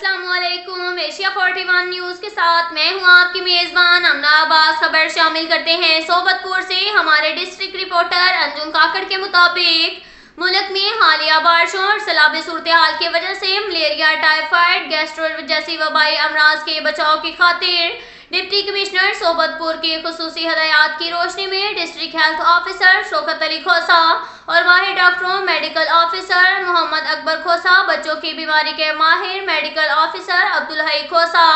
अस्सलाम वालेकुम। Asia 41 news के साथ मैं हूं आपकी मेज़बान अमना अब्बास। खबर शामिल करते हैं सोबतपुर से। हमारे डिस्ट्रिक्ट रिपोर्टर अंजुम काकड़ के मुताबिक मुल्क में हालिया बारिशों और सैलाबी सूरत हाल की वजह से मलेरिया, टाइफाइड, गैस्ट्रो जैसी वबाई अमराज के बचाव की खातिर डिप्टी कमिश्नर सोबतपुर की खुसूसी हदायत की रोशनी में district health officer Shaukat Ali Khosa और माहिर डॉक्टरों मेडिकल ऑफिसर मोहम्मद अकबर खोसा, बच्चों की बीमारी के माहिर मेडिकल ऑफिसर अब्दुल हई खोसा,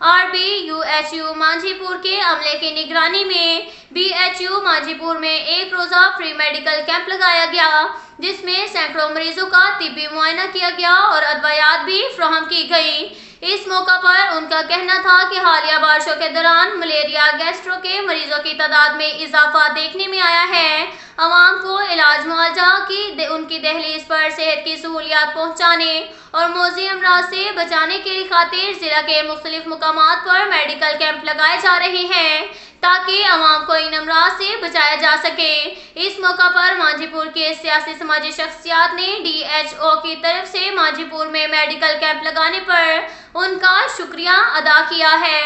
RBUHU मांझीपुर के अमले की निगरानी में BHU मांझीपुर में एक रोजा फ्री मेडिकल कैंप लगाया गया, जिसमें सैकड़ों मरीजों का तिब्बी मुआयना किया गया और अदवायात भी फराहम की गई। इस मौका पर उनका कहना था कि हालिया बारिशों के दौरान मलेरिया, गैस्ट्रो के मरीजों की तादाद में इजाफा देखने में आया है। अवाम को इलाज मुआवजा की उनकी दहलीज पर सेहत की सहूलियात पहुँचाने और मौजी अमराज से बचाने के खातिर जिला के मुख्तलिफ मुकामात पर मेडिकल कैंप लगाए जा रहे हैं, ताकि अवाम को इन अमराज से बचाया जा सके। इस मौका पर मांझीपुर के सियासी समाजी शख्सियात ने DHO की तरफ से मांझीपुर में मेडिकल कैंप लगाने पर उनका शुक्रिया अदा किया है।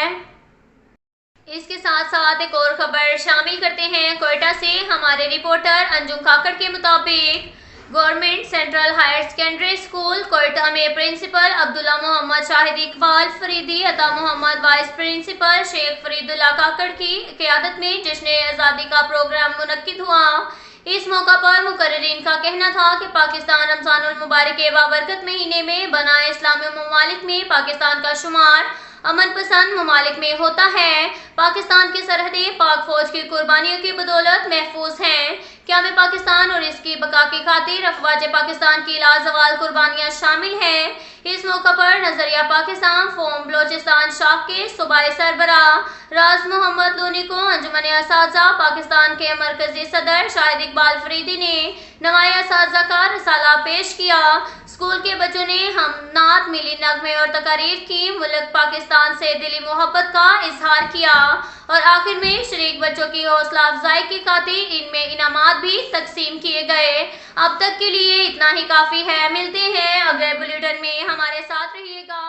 इसके साथ साथ एक और खबर शामिल करते हैं कोयटा से। हमारे रिपोर्टर अंजुम काकड़ के मुताबिक government central higher secondary school Quetta में principal Abdullah Mohammad Shahid Iqbal Faridi Ata Mohammad, vice principal Sheikh Faridullah Kakar की क़यादत में जश्न आज़ादी का प्रोग्राम मुनक्किद हुआ। इस मौका पर मुकर्रिरीन का कहना था कि पाकिस्तान रमज़ानुल मुबारक के बाबरकत महीने में बना इस्लामी ममालिक में पाकिस्तान का शुमार अमन पसंद ममालिक में होता है। पाकिस्तान की सरहदें पाक फौज की कुर्बानियों की बदौलत महफूज हैं। क्या में पाकिस्तान और इसकी बका की खातिर अफवाज पाकिस्तान की लाजवाल कुर्बानियां शामिल हैं। इस मौका पर नजरिया पाकिस्तान फोम बलोचिस्तान शाख के सूबाई सरबराह राज मोहम्मद लोनी को अंजुमन असातिज़ा पाकिस्तान के मरकजी सदर शाहिद इकबाल फरीदी ने नवाए असातिज़ा का रसाला पेश किया। स्कूल के बच्चों ने हम नात, मिली नगमे और तकारीर की, मुल्क पाकिस्तान से दिली मोहब्बत का इजहार किया और आखिर में शरीक बच्चों की हौसला अफजाई की खातिर इनमें इनामात भी तकसीम किए गए। अब तक के लिए इतना ही काफ़ी है। मिलते हैं अगले बुलेटिन में, हमारे साथ रहिएगा।